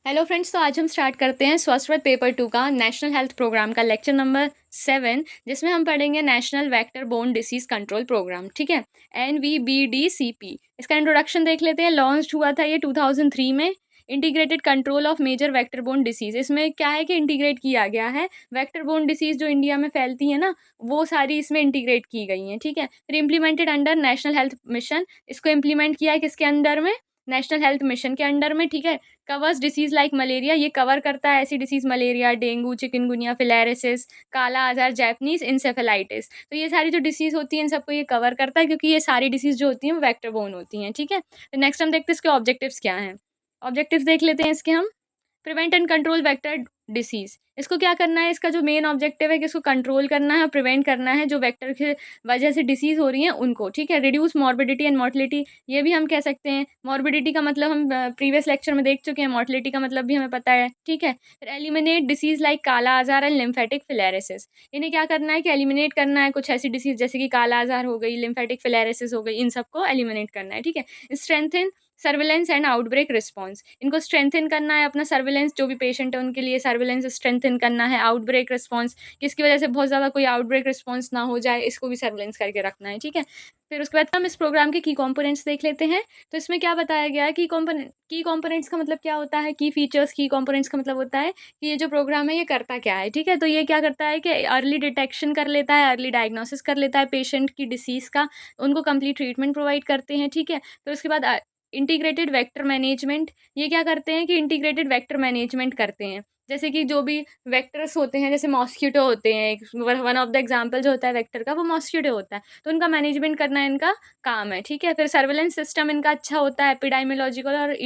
Hello friends, तो आज हम स्टार्ट करते हैं स्वस्वत पेपर 2 का नेशनल हेल्थ प्रोग्राम का लेक्चर नंबर 7, जिसमें हम पढ़ेंगे National vector borne disease control Programme. ठीक है, NVBDCP। इसका इंट्रोडक्शन देख लेते हैं। लॉन्च हुआ था ये 2003 में। Integrated control of major vector born disease. इसमें क्या है कि इंटीग्रेट किया गया है वेक्टर बोर्न डिसीज़ जो इंडिया में फैलती है ना, वो सारी इसमें इंटीग्रेट की गई हैं। ठीक है, फिर implemented under national Health mission. इसको इम्प्लीमेंट किया है किसके अंडर में? नेशनल हेल्थ मिशन के अंडर में। ठीक है, कवर्स डिसीज़ लाइक मलेरिया। ये कवर करता है ऐसी डिसीज़ मलेरिया, डेंगू, चिकनगुनिया, फिलैरिसिस, काला आज़ार, जैपनीज़ इंसेफेलाइटिस। तो ये सारी जो डिसीज़ होती हैं इन सबको ये कवर करता है, क्योंकि ये सारी डिसीज़ जो होती हैं वो वेक्टर बोर्न होती हैं। ठीक है, तो नेक्स्ट हम देखते हैं इसके ऑब्जेक्टिव्स क्या हैं। ऑब्जेक्टिव्स देख लेते हैं इसके हम। Prevent and control vector disease. इसको क्या करना है, इसका जो मेन ऑब्जेक्टिव है कि इसको कंट्रोल करना है, प्रिवेंट करना है जो वेक्टर की वजह से डिसीज़ हो रही हैं उनको। ठीक है, रिड्यूस मॉर्बिडिटी एंड मोर्टिलिटी, ये भी हम कह सकते हैं। मॉर्बिडिटी का मतलब हम प्रीवियस लेक्चर में देख चुके हैं, मोर्टिलिटी का मतलब भी हमें पता है। ठीक है, फिर एलिमिनेट डिसीज़ लाइक काला आज़ार एंड लिम्फेटिक फिलैरिसिस। इन्हें क्या करना है कि एलिमिनेट करना है कुछ ऐसी डिसीज़ जैसे कि काला आज़ार हो गई, लिम्फेटिक फिलैरिसिस हो गई, इन सबको एलिमिनेट करना है। ठीक है, strengthen surveillance and outbreak response. इनको स्ट्रेंथन करना है, अपना सर्विलेंस जो भी पेशेंट है उनके लिए सर्विलेंस स्ट्रेंथन करना है। आउटब्रेक रिस्पॉन्स, जिसकी वजह से बहुत ज़्यादा कोई आउटब्रेक रिस्पॉन्स ना हो जाए, इसको भी सर्विलेंस करके रखना है। ठीक है, फिर उसके बाद हम इस प्रोग्राम के की कंपोनेंट्स देख लेते हैं। तो इसमें क्या बताया गया है, की कंपोनेंट्स का मतलब क्या होता है, की फीचर्स, की कंपोनेंट्स का मतलब होता है कि ये जो प्रोग्राम है ये करता क्या है। ठीक है, तो ये क्या करता है कि अर्ली डिटेक्शन कर लेता है, अर्ली डायग्नोसिस कर लेता है पेशेंट की डिसीज़ का, उनको कंप्लीट ट्रीटमेंट प्रोवाइड करते हैं। ठीक है, फिर उसके बाद इंटीग्रेटेड वेक्टर मैनेजमेंट। ये क्या करते हैं कि इंटीग्रेटेड वेक्टर मैनेजमेंट करते हैं। जैसे कि जो भी वेक्टर्स होते हैं, जैसे मॉस्किटो होते हैं, एक वन ऑफ द एग्जांपल जो होता है वेक्टर का वो मॉस्किटो होता है, तो उनका मैनेजमेंट करना इनका काम है। ठीक है, फिर सर्विलेंस सिस्टम इनका अच्छा होता है, एपिडेमियोलॉजिकल और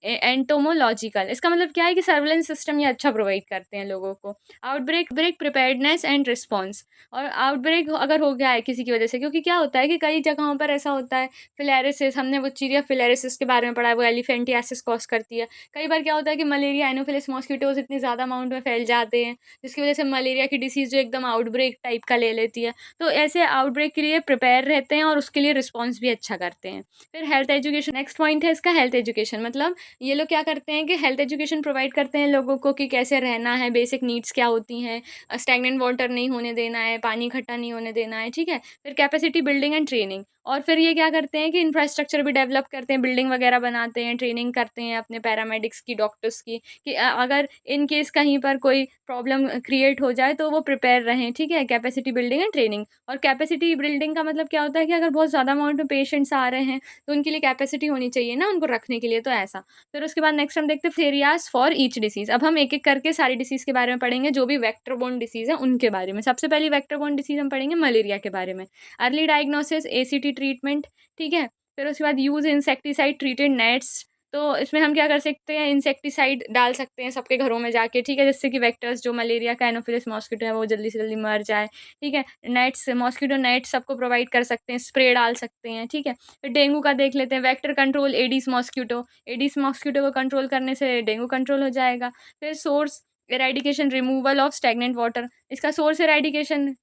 एंटोमोलॉजिकल। इसका मतलब क्या है कि सर्विलेंस सिस्टम ये अच्छा प्रोवाइड करते हैं लोगों को। Outbreak break preparedness and response. और आउटब्रेक अगर हो गया है किसी की वजह से, क्योंकि क्या होता है कि कई जगहों पर ऐसा होता है, फिलैरिसिस, हमने वो चीरिया फिलैरिसिस के बारे में पढ़ा है, वो एलिफेंटियासिस कॉज करती है। कई बार क्या होता है कि मलेरिया एनोफिलिस मॉस्किटोज इतने ज़्यादा अमाउंट में फैल जाते हैं, जिसकी वजह से मलेरिया की डिसीज़ जो एकदम आउटब्रेक टाइप का ले लेती है। तो ऐसे आउटब्रेक के लिए प्रिपेयर रहते हैं और उसके लिए रिस्पॉन्स भी अच्छा करते हैं। फिर हेल्थ एजुकेशन, नेक्स्ट पॉइंट है इसका हेल्थ एजुकेशन। मतलब ये लोग क्या करते हैं कि हेल्थ एजुकेशन प्रोवाइड करते हैं लोगों को कि कैसे रहना है, बेसिक नीड्स क्या होती हैं, स्टैग्नेंट वाटर नहीं होने देना है, पानी इकट्ठा नहीं होने देना है। ठीक है, फिर कैपेसिटी बिल्डिंग एंड ट्रेनिंग। और फिर ये क्या करते हैं कि इंफ्रास्ट्रक्चर भी डेवलप करते हैं, बिल्डिंग वगैरह बनाते हैं, ट्रेनिंग करते हैं अपने पैरामेडिक्स की, डॉक्टर्स की, कि अगर इन केस कहीं पर कोई प्रॉब्लम क्रिएट हो जाए तो वो प्रिपेयर रहें। ठीक है, कैपेसिटी बिल्डिंग एंड ट्रेनिंग। और कैपेसिटी बिल्डिंग का मतलब क्या होता है कि अगर बहुत ज़्यादा अमाउंट में पेशेंट्स आ रहे हैं तो उनके लिए कैपेसिटी होनी चाहिए ना उनको रखने के लिए, तो ऐसा। फिर उसके बाद नेक्स्ट हम देखते हैं एरियाज फॉर ईच डिसीज़। अब हम एक-एक करके सारी डिसीज़ के बारे में पढ़ेंगे, जो भी वेक्टर बोर्न डिसीज़ है उनके बारे में। सबसे पहली वेक्टर बोर्न डिसीज़ हम पढ़ेंगे मलेरिया के बारे में। Early diagnosis, ACT treatment. ठीक है, फिर उसके बाद यूज़ इंसेक्टिसाइड ट्रीटेड नेट्स। तो इसमें हम क्या कर सकते हैं, इंसेक्टिसाइड डाल सकते हैं सबके घरों में जाके। ठीक है, जिससे कि वेक्टर्स जो मलेरिया का एनोफिलिस मॉस्किटो है वो जल्दी से जल्दी मर जाए। ठीक है, नेट्स, मॉस्किटो नेट सबको प्रोवाइड कर सकते हैं, स्प्रे डाल सकते हैं। ठीक है, फिर डेंगू का देख लेते हैं। Vector control Aedes mosquito. Aedes mosquito को कंट्रोल करने से डेंगू कंट्रोल हो जाएगा। फिर source eradication, removal of stagnant water. इसका सोर्स इरेडिकेशन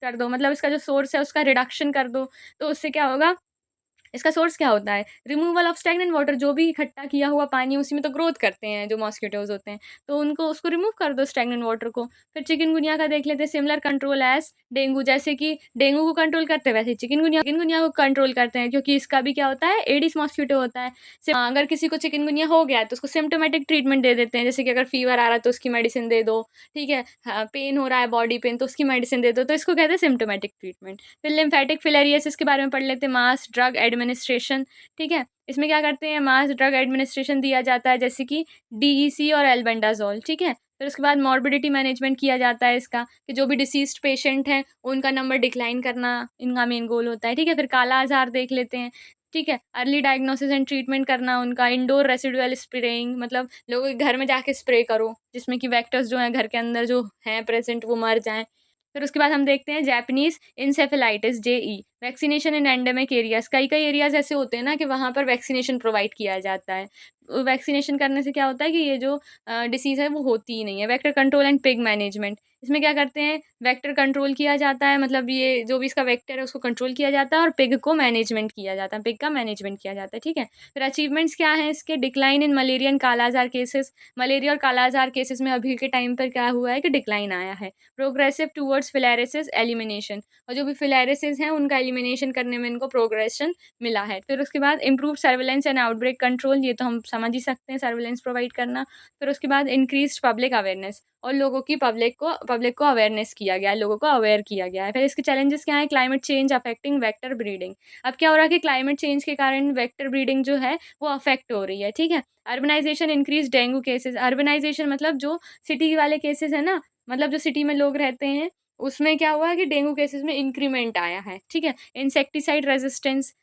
कर दो, मतलब इसका जो सोर्स है उसका रिडक्शन कर दो, तो उससे क्या होगा, इसका सोर्स क्या होता है? Removal of stagnant water. जो भी इकट्ठा किया हुआ पानी उसी में तो ग्रोथ करते हैं जो मॉस्किटोज़ होते हैं, तो उनको उसको रिमूव कर दो स्टैग्नेंट वाटर को। फिर चिकनगुनिया का देख लेते हैं। Similar control as dengue. जैसे कि डेंगू को कंट्रोल करते हैं वैसे ही चिकनगुनिया को कंट्रोल करते हैं, क्योंकि इसका भी क्या होता है, एडिस मॉस्किटो होता है। अगर किसी को चिकनगुनिया हो गया है तो उसको सिम्प्टोमेटिक ट्रीटमेंट दे देते हैं, जैसे कि अगर फीवर आ रहा है तो उसकी मेडिसिन दे दो। ठीक है, हाँ, पेन हो रहा है बॉडी पेन तो उसकी मेडिसिन दे दो, तो इसको कहते हैं सिम्प्टोमेटिक ट्रीटमेंट। फिर लिम्फेटिक फिलेरियोसिस के बारे में पढ़ लेते हैं। Mass drug administration. ठीक है, इसमें क्या करते हैं, मास ड्रग एडमिनिस्ट्रेशन दिया जाता है, जैसे कि डीईसी और एल्बेंडाजोल। ठीक है, फिर उसके बाद मॉर्बिडिटी मैनेजमेंट किया जाता है इसका, कि जो भी डिसीज्ड पेशेंट हैं उनका नंबर डिक्लाइन करना इनका मेन गोल होता है। ठीक है, फिर काला आजार देख लेते हैं। ठीक है, अर्ली डायग्नोसिस एंड ट्रीटमेंट करना उनका। इंडोर रेसिडुअल स्प्रेइंग, मतलब लोगों के घर में जाके स्प्रे करो जिसमें कि वेक्टर्स जो हैं घर के अंदर जो हैं प्रेजेंट वो मर जाएं। फिर उसके बाद हम देखते हैं Japanese encephalitis, JE। Vaccination in endemic areas, कई एरियाज़ ऐसे होते हैं ना कि वहाँ पर वैक्सीनेशन प्रोवाइड किया जाता है। वैक्सीनेशन करने से क्या होता है कि ये जो डिसीज़ है वो होती ही नहीं है। Vector control and pig management, इसमें क्या करते हैं, वेक्टर कंट्रोल किया जाता है, मतलब ये जो भी इसका वेक्टर है उसको कंट्रोल किया जाता है और पिग को मैनेजमेंट किया जाता है, पिग का मैनेजमेंट किया जाता है, ठीक है। फिर अचीवमेंट्स क्या हैं इसके, decline in malaria and kalazar cases, malaria और कालाज़ार केसेस में अभी के टाइम पर क्या हुआ है कि डिक्लाइन आया है। प्रोग्रेसिव टुवर्ड्स फिलैरिसिस एलिमिनेशन, और जो भी फिलैरिसिस हैं उनका एलिमिनेशन करने में इनको प्रोग्रेशन मिला है। फिर उसके बाद improve surveillance and outbreak control, ये तो हम समझ ही सकते हैं, सर्विलेंस प्रोवाइड करना। फिर उसके बाद इंक्रीज्ड पब्लिक अवेयरनेस, और लोगों की पब्लिक को अवेयरनेस किया गया है, लोगों को अवेयर किया गया है। फिर इसके चैलेंजेस क्या हैं, climate change affecting vector breeding, अब क्या हो रहा है कि क्लाइमेट चेंज के कारण वेक्टर ब्रीडिंग जो है वो अफेक्ट हो रही है, ठीक है। Urbanisation increase dengue cases, urbanisation मतलब जो सिटी वाले केसेस है ना, मतलब जो सिटी में लोग रहते हैं उसमें क्या हुआ है कि डेंगू केसेस में इंक्रीमेंट आया है, ठीक है। इंसेक्टिसाइड रेजिस्टेंस,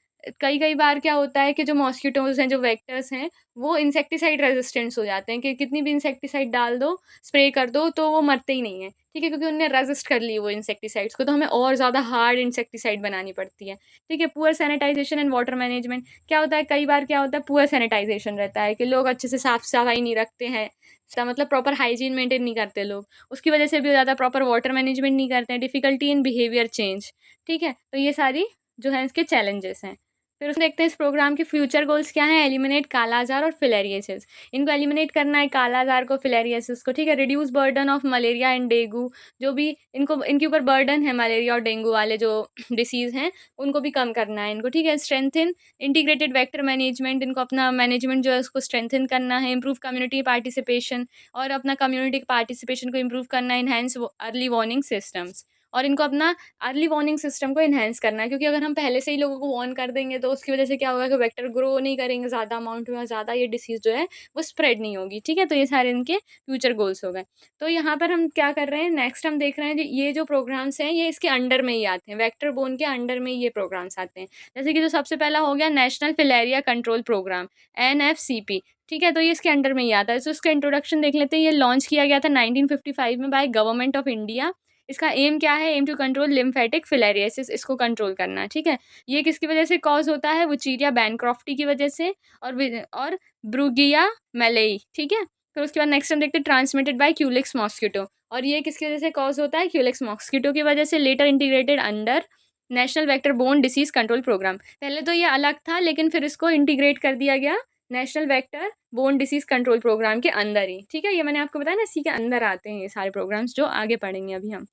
कई बार क्या होता है कि जो मॉस्किटोज़ हैं, जो वेक्टर्स हैं, वो इंसेक्टिसाइड रेजिस्टेंस हो जाते हैं कि कितनी भी इंसेक्टिसाइड डाल दो, स्प्रे कर दो, तो वो मरते ही नहीं हैं, ठीक है, क्योंकि उन्होंने रेजिस्ट कर ली वो इंसेक्टिसाइड्स को, तो हमें और ज़्यादा हार्ड इंसेक्टिसाइड बनानी पड़ती है, ठीक है। Poor sanitisation and water management, क्या होता है, कई बार क्या होता है, पुअर सैनिटाइजेशन रहता है कि लोग अच्छे से साफ-सफाई नहीं रखते हैं, इसका मतलब प्रॉपर हाइजीन मेंटेन नहीं करते लोग, उसकी वजह से भी हो जाता है, प्रॉपर वाटर मैनेजमेंट नहीं करते हैं, डिफ़िकल्टी इन बिहेवियर चेंज, ठीक है। तो ये सारी जो है इसके चैलेंजेस हैं। फिर उसमें देखते हैं इस प्रोग्राम के फ्यूचर गोल्स क्या हैं, एलिमिनेट कालाजार और फिलेरियासिस, इनको एलिमिनेट करना है, कालाजार को, फिलेरियासिस को, ठीक है। Reduce burden of malaria and dengue, जो भी इनको इनके ऊपर बर्डन है मलेरिया और डेंगू वाले जो डिसीज़ हैं उनको भी कम करना है इनको, ठीक है। स्ट्रेंथन इंटीग्रेटेड वेक्टर मैनेजमेंट, इनको अपना मैनेजमेंट जो है उसको स्ट्रेंथन करना है। इंप्रूव कम्युनिटी पार्टिसिपेशन, और अपना कम्युनिटी पार्टिसिपेशन को इंप्रूव करना है। इनहैंस अर्ली वार्निंग सिस्टम्स, और इनको अपना अर्ली वार्निंग सिस्टम को एनहांस करना है, क्योंकि अगर हम पहले से ही लोगों को वार्न कर देंगे तो उसकी वजह से क्या होगा कि वेक्टर ग्रो नहीं करेंगे ज़्यादा अमाउंट में, और ज़्यादा ये डिसीज़ जो है वो स्प्रेड नहीं होगी, ठीक है। तो ये सारे इनके फ्यूचर गोल्स हो गए। तो यहाँ पर हम क्या कर रहे हैं, नेक्स्ट हम देख रहे हैं ये जो प्रोग्राम्स हैं ये इसके अंडर में ही आते हैं, वेक्टर बोन के अंडर में ये प्रोग्राम्स आते हैं। जैसे कि जो सबसे पहला हो गया National Filaria Control Programme, NFCP, ठीक है, तो ये इसके अंडर में ही आता है। तो इसका इंट्रोडक्शन देख लेते हैं। ये लॉन्च किया गया था 1955 में बाय गवर्नमेंट ऑफ इंडिया। इसका एम क्या है, aim to control lymphatic filariasis, इसको कंट्रोल करना, ठीक है। ये किसकी वजह से कॉज होता है, वुचीरिया बैनक्रॉफ्टी की वजह से, और ब्रूगिया मैलेई, ठीक है। फिर उसके बाद नेक्स्ट हम देखते हैं ट्रांसमिटेड बाय क्यूलिक्स मॉस्किटो, और ये किसकी वजह से कॉज होता है, क्यूलिक्स मॉस्किटो की वजह से। Later integrated under national vector Borne Disease Control Programme, पहले तो ये अलग था लेकिन फिर इसको इंटीग्रेट कर दिया गया National vector Borne Disease Control programme के अंदर ही, ठीक है। ये मैंने आपको बताया ना, इसी के अंदर आते हैं ये सारे प्रोग्राम्स जो आगे पढ़ेंगे अभी हम।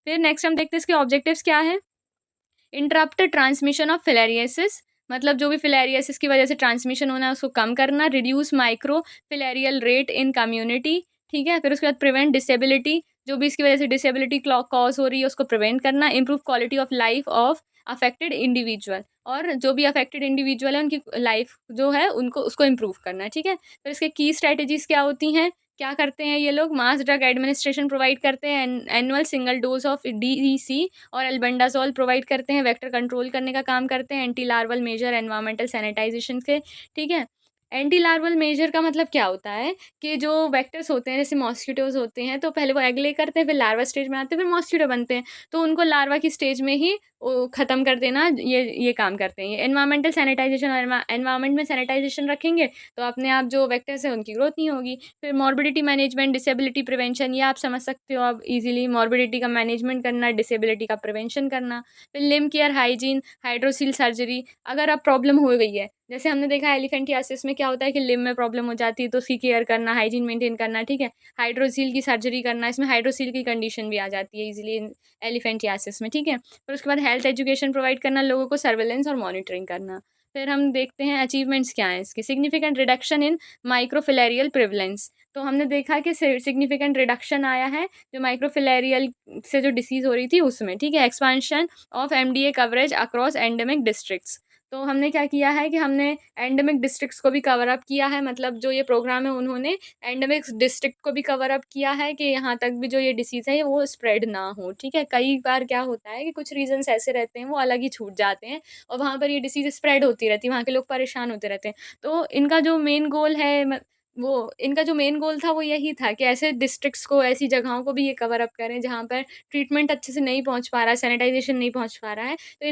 फिर नेक्स्ट हम देखते हैं इसके ऑब्जेक्टिव्स क्या है। इंटरप्ट ट्रांसमिशन ऑफ फिलेरियासिस, मतलब जो भी फिलेरियासिस की वजह से ट्रांसमिशन होना है उसको कम करना। Reduce micro filarial rate in community, ठीक है। फिर उसके बाद प्रिवेंट डिसेबिलिटी, जो भी इसकी वजह से डिसेबिलिटी कॉज हो रही है उसको प्रिवेंट करना। Improve quality of life of affected individual, और जो भी अफेक्टेड इंडिविजुअल है उनकी लाइफ जो है उनको उसको इम्प्रूव करना, ठीक है। फिर इसके की स्ट्रैटेजीज क्या होती हैं, क्या करते हैं ये लोग, मास ड्रग एडमिनिस्ट्रेशन प्रोवाइड करते हैं, annual single dose of DEC और एल्बेंडाजोल प्रोवाइड करते हैं, वेक्टर कंट्रोल करने का काम करते हैं, anti larval measure environmental sanitisation से, ठीक है। एंटी लार्वल मेजर का मतलब क्या होता है कि जो वेक्टर्स होते हैं जैसे मॉस्किटोज होते हैं तो पहले वो एग ले करते हैं, फिर लार्वा स्टेज में आते हैं, फिर मॉस्किटो बनते हैं, तो उनको लार्वा की स्टेज में ही ख़त्म कर देना, ये काम करते हैं। ये एनवायरमेंटल सैनिटाइजेशन, और एनवायरमेंट में सैनिटाइजेशन रखेंगे तो अपने आप जो वेक्टर्स हैं उनकी ग्रोथ नहीं होगी। फिर मॉर्बिडिटी मैनेजमेंट, डिसेबिलिटी प्रिवेंशन, ये आप समझ सकते हो अब इजीली, मॉर्बिडिटी का मैनेजमेंट करना, डिसेबिलिटी का प्रिवेंशन करना। फिर limb care, hygiene, hydrocele surgery, अगर अब प्रॉब्लम हो गई है, जैसे हमने देखा एलिफेंटियासिस में क्या होता है कि लिम्ब में प्रॉब्लम हो जाती है तो उसकी केयर करना, हाइजीन मेंटेन करना, ठीक है। हाइड्रोसील की सर्जरी करना, इसमें हाइड्रोसील की कंडीशन भी आ जाती है इजीली एलिफेंटियासिस में, ठीक है। फिर उसके बाद हेल्थ एजुकेशन प्रोवाइड करना, लोगों को सर्वेलेंस और मॉनिटरिंग करना। फिर हम देखते हैं अचीवमेंट्स क्या हैं इसके। सिग्निफिकेंट रिडक्शन इन माइक्रोफिलेरियल प्रिवलेंस, तो हमने देखा कि सिग्निफिकेंट रिडक्शन आया है जो माइक्रोफिलेरियल से जो डिसीज़ हो रही थी उसमें, ठीक है। Expansion of MDA coverage across endemic districts, तो हमने क्या किया है कि हमने एंडेमिक डिस्ट्रिक्ट्स को भी कवर अप किया है, मतलब जो ये प्रोग्राम है उन्होंने एंडेमिक डिस्ट्रिक्ट को भी कवर अप किया है कि यहाँ तक भी जो ये डिसीज़ है वो स्प्रेड ना हो, ठीक है। कई बार क्या होता है कि कुछ रीजन्स ऐसे रहते हैं वो अलग ही छूट जाते हैं और वहाँ पर ये डिसीज़ स्प्रेड होती रहती है, वहाँ के लोग परेशान होते रहते हैं। तो इनका जो मेन गोल है वो इनका जो मेन गोल था वो यही था कि ऐसे डिस्ट्रिक्ट्स को, ऐसी जगहों को भी ये कवर अप करें जहाँ पर ट्रीटमेंट अच्छे से नहीं पहुँच पा रहा है, सैनिटाइज़ेशन नहीं पहुँच पा रहा है। तो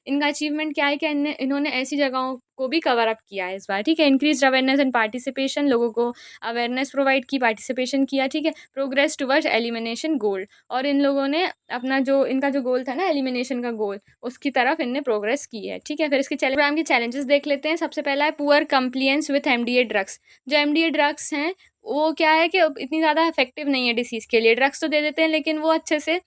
इनका अचीवमेंट क्या है कि इन्होंने ऐसी जगहों को भी कवर अप किया है इस बार, ठीक है? इंक्रीज़्ड अवेयरनेस एंड पार्टिसिपेशन, लोगों को अवेयरनेस प्रोवाइड की, पार्टिसिपेशन किया, ठीक है? प्रोग्रेस टुवर्ड्स एलिमिनेशन गोल, और इन लोगों ने अपना जो इनका जो गोल था ना एलिमिनेशन का गोल, उसकी तरफ इनने प्रोग्रेस की है, ठीक है? फिर इसके प्रोग्राम के चैलेंजेस देख लेते हैं। सबसे पहला है poor compliance with MDA drugs. जो एमडीए ड्रग्स हैं, वो क्या है कि अब इतनी ज़्यादा इफ़ेक्टिव नहीं है डिसीज़ के लिए। ड्रग्स तो दे देते हैं, लेकिन वो अच्छे से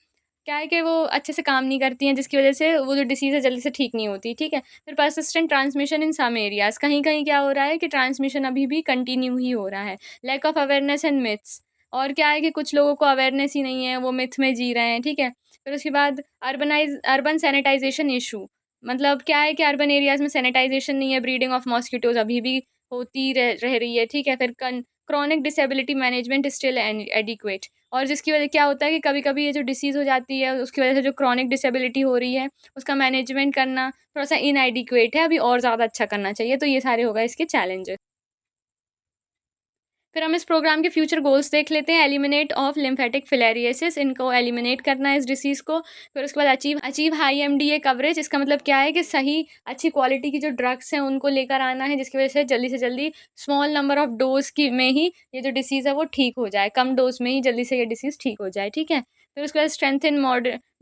क्या है कि वो अच्छे से काम नहीं करती हैं, जिसकी वज़ह से वो जो डिसीज़ है जल्दी से ठीक नहीं होती, ठीक है? फिर persistent transmission in some areas, कहीं-कहीं क्या हो रहा है कि ट्रांसमिशन अभी भी कंटिन्यू ही हो रहा है। Lack of awareness and myths, और क्या है कि कुछ लोगों को अवेयरनेस ही नहीं है, वो मिथ में जी रहे हैं, ठीक है? फिर उसके बाद अर्बन सैनिटाइज़ेशन इश्यू, मतलब क्या है कि अर्बन एरियाज़ में सैनिटाइज़ेशन नहीं है, ब्रीडिंग ऑफ मॉस्किटोज़ अभी भी होती रह रही है, ठीक है? फिर chronic disability management still adequate, और जिसकी वजह क्या होता है कि कभी-कभी ये जो डिसीज़ हो जाती है, उसकी वजह से जो क्रॉनिक डिसेबिलिटी हो रही है, उसका मैनेजमेंट करना थोड़ा-सा इनएडिक्वेट है, अभी और ज़्यादा अच्छा करना चाहिए। तो ये सारे हो गए इसके चैलेंजेस। फिर हम इस प्रोग्राम के फ्यूचर गोल्स देख लेते हैं। एलिमिनेट ऑफ लिम्फेटिक फिलेरियोसिस, इनको एलिमिनेट करना है इस डिसीज़ को। फिर उसके बाद achieve achieve high MDA coverage, इसका मतलब क्या है कि सही अच्छी क्वालिटी की जो ड्रग्स हैं उनको लेकर आना है, जिसकी वजह से जल्दी स्मॉल नंबर ऑफ डोज़ की में ही ये जो डिसीज़ है वो ठीक हो जाए, कम डोज़ में ही जल्दी से ये डिसीज़ ठीक हो जाए, ठीक है? फिर उसके बाद strengthen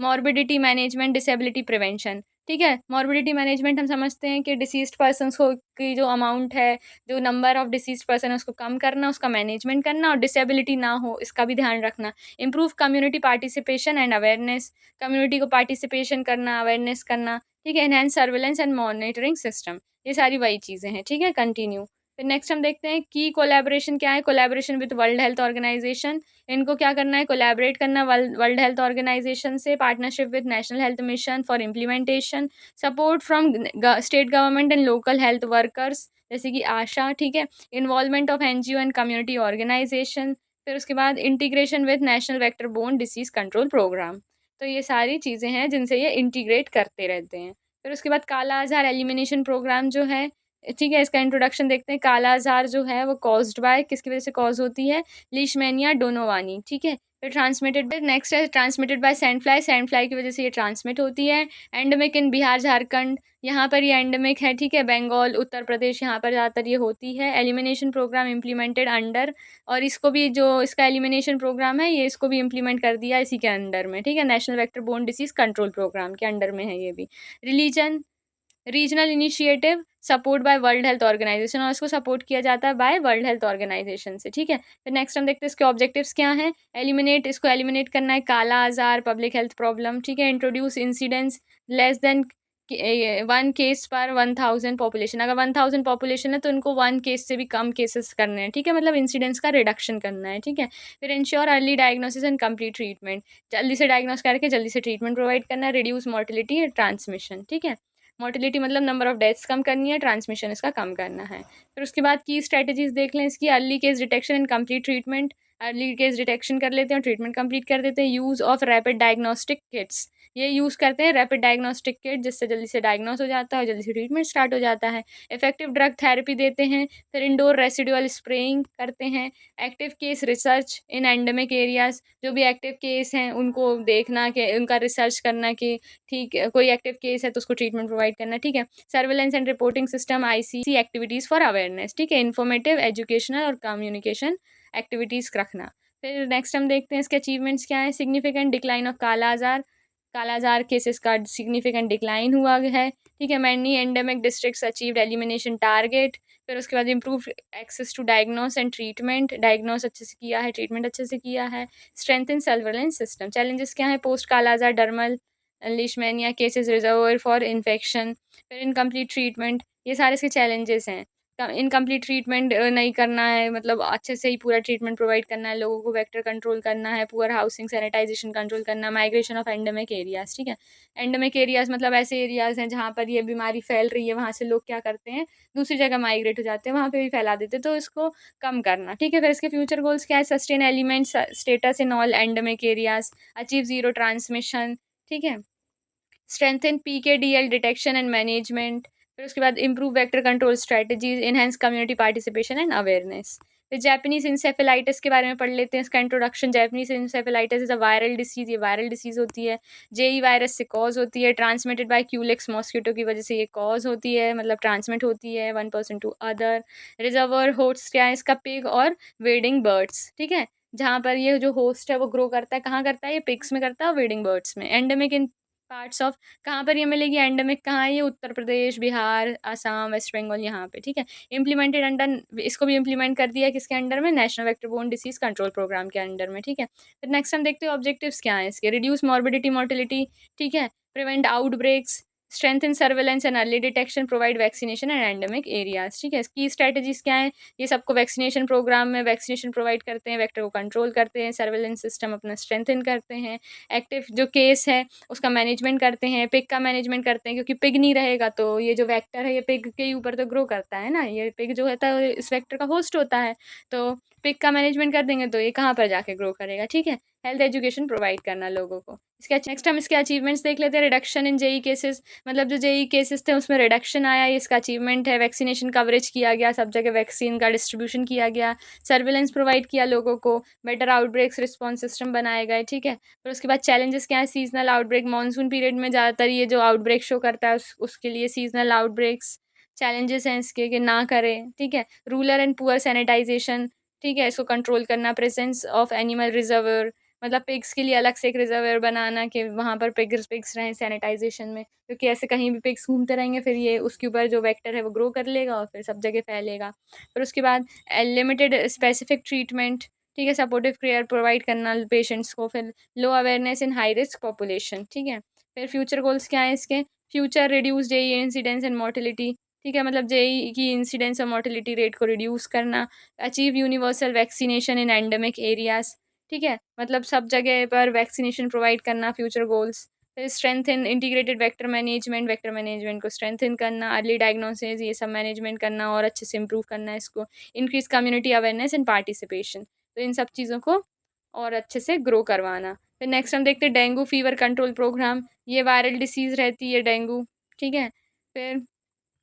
morbidity management, disability prevention, ठीक है? मॉर्बिडिटी मैनेजमेंट हम समझते हैं कि डिसीज़्ड पर्सन्स को की जो अमाउंट है, जो नंबर ऑफ डिसीज़्ड पर्सन है उसको कम करना, उसका मैनेजमेंट करना, और डिसेबिलिटी ना हो इसका भी ध्यान रखना। Improve community participation and awareness, community को पार्टिसिपेशन करना, अवेयरनेस करना, ठीक है? Enhance surveillance and monitoring system, ये सारी वही चीज़ें हैं, ठीक है? कंटिन्यू। फिर नेक्स्ट हम देखते हैं की कोलैबोरेशन क्या है? Collaboration with World Health Organization, इनको क्या करना है? कोलैबोरेट करना वर्ल्ड हेल्थ ऑर्गनाइज़ेशन से, partnership with National Health Mission for implementation, support from state government and local health workers जैसे कि आशा, ठीक है? Involvement of NGO and community organisation, फिर उसके बाद integration with National vector borne disease control Programme. तो ये सारी चीज़ें हैं जिनसे ये इंटीग्रेट करते रहते हैं। फिर उसके बाद काला आज़ार एलिमिनेशन प्रोग्राम जो है, ठीक है? इसका इंट्रोडक्शन देखते हैं। काला आज़ार जो है वो कॉज़्ड बाय, किसकी वज़ह से कॉज़ होती है? लीशमैनिया डोनोवानी, ठीक है? फिर ट्रांसमिटेड बाय, नेक्स्ट है ट्रांसमिटेड बाय सैंड फ्लाई की वज़ह से ये ट्रांसमिट होती है। एंडेमिक इन बिहार, झारखंड, यहाँ पर ये एंडेमिक है, ठीक है? बंगाल, उत्तर प्रदेश, यहाँ पर ज़्यादातर ये होती है। एलिमिनेशन प्रोग्राम इम्प्लीमेंटेड अंडर, और इसको भी जो इसका एलिमिनेशन प्रोग्राम है, ये इसको भी इम्प्लीमेंट कर दिया इसी के अंडर में, ठीक है? National vector borne disease control programme के अंडर में है ये भी। Religion regional initiative support by World Health Organization, और इसको सपोर्ट किया जाता है बाय वर्ल्ड हेल्थ ऑर्गेनाइजेशन से, ठीक है? फिर नेक्स्ट हम देखते हैं इसके ऑब्जेक्टिव्स क्या हैं। इसको एलिमिनेट करना है काला आज़ार, पब्लिक हेल्थ प्रॉब्लम, ठीक है? Introduce incidence less than 1 case पर 1000 पॉपुलेशन, अगर 1000 पॉपुलेशन है तो इनको 1 केस से भी कम केसेस करने हैं, ठीक है? मतलब इंसिडेंस का रिडक्शन करना है, ठीक है? फिर ensure early diagnosis and complete treatment, जल्दी से डायग्नोस करके जल्दी से ट्रीटमेंट प्रोवाइड करना है। रिड्यूस मोर्टेलिटी एंड ट्रांसमिशन, ठीक है? मोर्टेलिटी मतलब नंबर ऑफ डेथ्स कम करनी है, ट्रांसमिशन इसका कम करना है। फिर उसके बाद की स्ट्रैटेजीज़ देख लें इसकी। Early case detection and complete treatment, early case detection कर लेते हैं और ट्रीटमेंट कंप्लीट कर देते हैं। Use of rapid diagnostic kits, ये यूज़ करते हैं रैपिड डायग्नोस्टिक किट, जिससे जल्दी से डायग्नोस हो जाता है और जल्दी से ट्रीटमेंट स्टार्ट हो जाता है। इफेक्टिव ड्रग थेरेपी देते हैं। फिर इंडोर रेसिडुअल स्प्रेइंग करते हैं। एक्टिव केस रिसर्च इन एंडेमिक एरियाज़, जो भी एक्टिव केस हैं उनको देखना, कि उनका रिसर्च करना कि ठीक है, कोई एक्टिव केस है तो उसको ट्रीटमेंट प्रोवाइड करना, ठीक है? Surveillance and reporting system ICC activities for awareness, ठीक है? इन्फॉर्मेटिव, एजुकेशनल और कम्युनिकेशन एक्टिविटीज़ रखना। फिर नेक्स्ट हम देखते हैं इसके अचीवमेंट्स क्या हैं। Significant decline of kala azar cases का सिग्निफिकेंट डिक्लाइन हुआ है, ठीक है? Many endemic districts achieved elimination target. फिर उसके बाद improve access to diagnose and treatment, diagnose अच्छे से किया है, ट्रीटमेंट अच्छे से किया है। Strengthen surveillance system. चैलेंजेस क्या है? Post kala azar dermal leishmania cases reservoir for infection, फिर इनकम्प्लीट ट्रीटमेंट, ये सारे इसके चैलेंजेस हैं। इनकम्प्लीट ट्रीटमेंट नहीं करना है, मतलब अच्छे से ही पूरा ट्रीटमेंट प्रोवाइड करना है, लोगों को वेक्टर कंट्रोल करना है, पुअर हाउसिंग सैनिटाइजेशन कंट्रोल करना, माइग्रेशन ऑफ एंडेमिक एरियाज़, ठीक है? एंडेमिक एरियाज़ मतलब ऐसे एरियाज़ हैं जहाँ पर ये बीमारी फैल रही है, वहाँ से लोग क्या करते हैं, दूसरी जगह माइग्रेट हो जाते हैं, वहाँ पे भी फैला देते हैं, तो इसको कम करना, ठीक है? फिर इसके फ्यूचर गोल्स क्या है? Sustain elements status in all endemic areas, achieve zero transmission, ठीक है? स्ट्रेंथन पीकेडीएल डिटेक्शन एंड मैनेजमेंट, फिर उसके बाद improve vector control strategies, enhance community participation and awareness. फिर जापानीज इंसेफेलाइटिस के बारे में पढ़ लेते हैं, इसका introduction. Japanese encephalitis is a viral disease, ये वायरल डिसीज़ होती है, जेई वायरस से कॉज होती है, ट्रांसमिटेड बाय क्यूलेक्स मॉस्किटो की वजह से ये कॉज होती है, मतलब ट्रांसमिट होती है one person to other. Reservoir host क्या है इसका, पिग और वेडिंग बर्ड्स, ठीक है। जहाँ पर ये जो होस्ट है वो ग्रो करता है, कहाँ करता है, ये पिग्स में करता है और वेडिंग बर्ड्स में। एंडेमिक इन पार्ट्स ऑफ, कहाँ पर ये मिलेगी एंडेमिक, कहाँ है ये, उत्तर प्रदेश, बिहार, आसाम, वेस्ट बंगाल, यहाँ पे, ठीक है। इम्प्लीमेंटेड अंडर, इसको भी इम्प्लीमेंट कर दिया किसके अंडर में, National vector Borne Disease Control programme के अंडर में, ठीक है। फिर नेक्स्ट हम देखते हैं ऑब्जेक्टिव्स क्या है इसके। रिड्यूस मॉर्बिडिटी मोर्टिलिटी, ठीक है, prevent outbreaks, strengthen surveillance and early detection, provide vaccination and endemic areas, ठीक है। इसकी स्ट्रेटजीज क्या है, ये सबको वैक्सीनेशन प्रोग्राम में वैक्सीनेशन प्रोवाइड करते हैं, वेक्टर को कंट्रोल करते हैं, सर्वेलेंस सिस्टम अपना स्ट्रेंथन करते हैं, एक्टिव जो केस है उसका मैनेजमेंट करते हैं, पिग का मैनेजमेंट करते हैं, क्योंकि पिग नहीं रहेगा तो ये जो वेक्टर है ये पिग के ही ऊपर तो ग्रो करता है ना, ये पिग जो होता है इस वेक्टर का होस्ट होता है, तो पिग का मैनेजमेंट कर देंगे तो ये कहाँ पर जाके ग्रो करेगा, ठीक है। हेल्थ एजुकेशन प्रोवाइड करना लोगों को। इसके नेक्स्ट हम इसके अचीवमेंट्स देख लेते हैं। रिडक्शन इन जेई केसेस, मतलब जो जेई केसेस थे उसमें रिडक्शन आया, ये इसका अचीवमेंट है। वैक्सीनेशन कवरेज किया गया, सब जगह वैक्सीन का डिस्ट्रीब्यूशन किया गया, सर्विलेंस प्रोवाइड किया लोगों को, बेटर आउटब्रेक्स रिस्पॉन्स सिस्टम बनाए गए, ठीक है। फिर उसके बाद चैलेंजेस क्या है, सीजनल आउटब्रेक, मानसून पीरियड में ज़्यादातर ये जो आउटब्रेक शो करता है उसके लिए सीजनल आउटब्रेक्स चैलेंजेस हैं इसके कि ना करें, ठीक है। रूरल एंड पुअर सैनिटाइजेशन, ठीक है, इसको कंट्रोल करना। प्रेजेंस ऑफ एनिमल रिजर्वर, मतलब पिग्स के लिए अलग से एक रिजर्वर बनाना कि वहाँ पर पिग्स रहें सैनिटाइजेशन में, क्योंकि ऐसे कहीं भी पिग्स घूमते रहेंगे फिर ये उसके ऊपर जो वेक्टर है वो ग्रो कर लेगा और फिर सब जगह फैलेगा। फिर उसके बाद लिमिटेड स्पेसिफिक ट्रीटमेंट, ठीक है, सपोर्टिव केयर प्रोवाइड करना पेशेंट्स को। फिर low awareness in high risk population, ठीक है। फिर फ्यूचर गोल्स क्या है इसके, future reduce JE incidence and mortality, ठीक है, मतलब जेई की इंसिडेंस और मोर्टिलिटी रेट को रिड्यूस करना। Achieve universal vaccination in endemic areas, ठीक है, मतलब सब जगह पर वैक्सीनेशन प्रोवाइड करना, फ्यूचर गोल्स। फिर स्ट्रेंथन इंटीग्रेटेड वेक्टर मैनेजमेंट को स्ट्रेंथन करना, अर्ली डायग्नोसिस ये सब मैनेजमेंट करना और अच्छे से इम्प्रूव करना इसको। Increase community awareness and participation, तो इन सब चीज़ों को और अच्छे से ग्रो करवाना। फिर नेक्स्ट हम देखते हैं डेंगू फीवर कंट्रोल प्रोग्राम, ये वायरल डिसीज़ रहती है डेंगू, ठीक है। फिर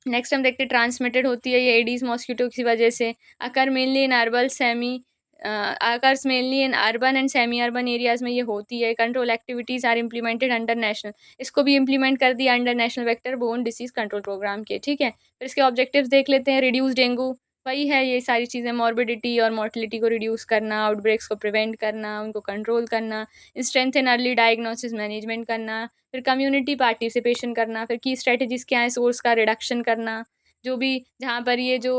नेक्स्ट हम देखते हैं ट्रांसमिटेड होती है ये एडीज मॉस्किटो की वजह से। Occur mainly in urban semi occurs mainly in urban and semi urban areas में ये होती है। Control activities are implemented under national, इसको भी इम्प्लीमेंट कर दिया under national vector borne disease control programme के, ठीक है। फिर इसके ऑब्जेक्टिव्स देख लेते हैं। रिड्यूस डेंगू, वही है ये सारी चीज़ें, मॉर्बिडिटी और मोर्टिलिटी को रिड्यूस करना, आउटब्रेक्स को प्रिवेंट करना, उनको कंट्रोल करना, strength in early diagnosis management करना, फिर कम्युनिटी पार्टिसिपेशन करना। फिर की स्ट्रेटजीज़ क्या है, सोर्स का रिडक्शन करना, जो भी जहाँ पर ये जो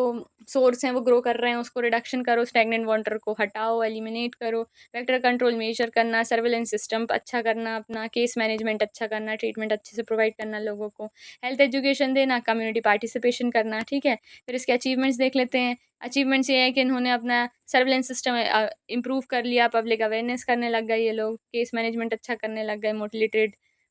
सोर्स हैं वो ग्रो कर रहे हैं उसको रिडक्शन करो, स्टैग्नेंट वाटर को हटाओ, एलिमिनेट करो, वेक्टर कंट्रोल मेजर करना, सर्वेलेंस सिस्टम अच्छा करना, अपना केस मैनेजमेंट अच्छा करना, ट्रीटमेंट अच्छे से प्रोवाइड करना लोगों को, हेल्थ एजुकेशन देना, कम्युनिटी पार्टिसिपेशन करना, ठीक है। फिर इसके अचीवमेंट्स देख लेते हैं। अचीवमेंट्स ये है कि इन्होंने अपना सर्वेलेंस सिस्टम इम्प्रूव कर लिया, पब्लिक अवेयरनेस करने लग गए ये लोग, केस मैनेजमेंट अच्छा करने लग गए,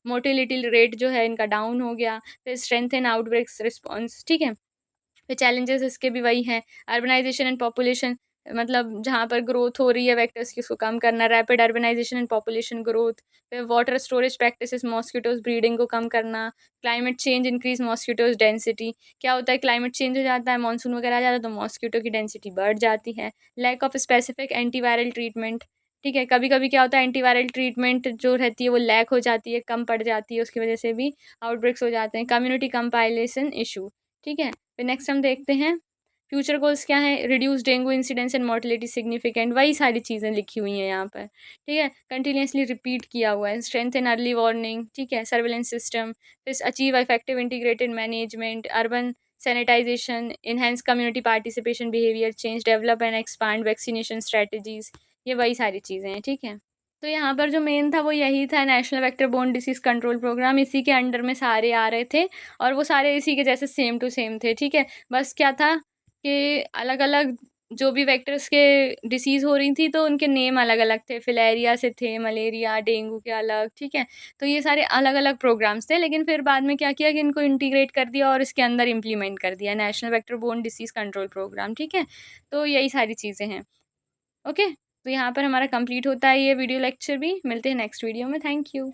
मोटिलिटी रेट जो है इनका डाउन हो गया। फिर स्ट्रेंथ इन आउटब्रेक्स रिस्पॉन्स, ठीक है। फिर चैलेंजेस इसके भी वही हैं, अर्बनाइजेशन एंड पॉपुलेशन, मतलब जहाँ पर ग्रोथ हो रही है वेक्टर्स की उसको कम करना, rapid urbanisation and population growth. फिर water storage practices, mosquitoes breeding को कम करना, climate change increase mosquitoes density, क्या होता है क्लाइमेट चेंज हो जाता है, मानसून वगैरह आ जाता है तो मॉस्किटो की डेंसिटी बढ़ जाती है। Lack of specific antiviral treatment, ठीक है, कभी कभी क्या होता है एंटीवायरल ट्रीटमेंट जो रहती है वो लैक हो जाती है, कम पड़ जाती है, उसकी वजह से भी आउटब्रेक्स हो जाते हैं। कम्युनिटी कंपाइलेशन इशू, ठीक है। फिर नेक्स्ट हम देखते हैं फ्यूचर गोल्स क्या है। Reduce dengue incidence and mortality significant, वही सारी चीज़ें लिखी हुई हैं यहाँ पर, ठीक है, कंटिन्यूसली रिपीट किया हुआ है। स्ट्रेंथ इन अर्ली वार्निंग, ठीक है, सर्वेलेंस सिस्टम, फिर achieve effective integrated management, urban sanitisation, enhance community participation, behaviour change, develop and expand vaccination strategies, ये वही सारी चीज़ें हैं, ठीक है। तो यहाँ पर जो मेन था वो यही था, National vector borne disease control Programme, इसी के अंडर में सारे आ रहे थे और वो सारे इसी के जैसे सेम टू सेम थे, ठीक है। बस क्या था कि अलग अलग जो भी वेक्टर्स के डिसीज़ हो रही थी तो उनके नेम अलग अलग थे, फिलेरिया से थे, मलेरिया, डेंगू के अलग, ठीक है। तो ये सारे अलग अलग प्रोग्राम्स थे, लेकिन फिर बाद में क्या किया कि इनको इंटीग्रेट कर दिया और इसके अंदर इम्प्लीमेंट कर दिया National vector borne disease control Programme, ठीक है। तो यही सारी चीज़ें हैं, ओके। तो यहाँ पर हमारा कंप्लीट होता है ये वीडियो लेक्चर भी। मिलते हैं नेक्स्ट वीडियो में। Thank you.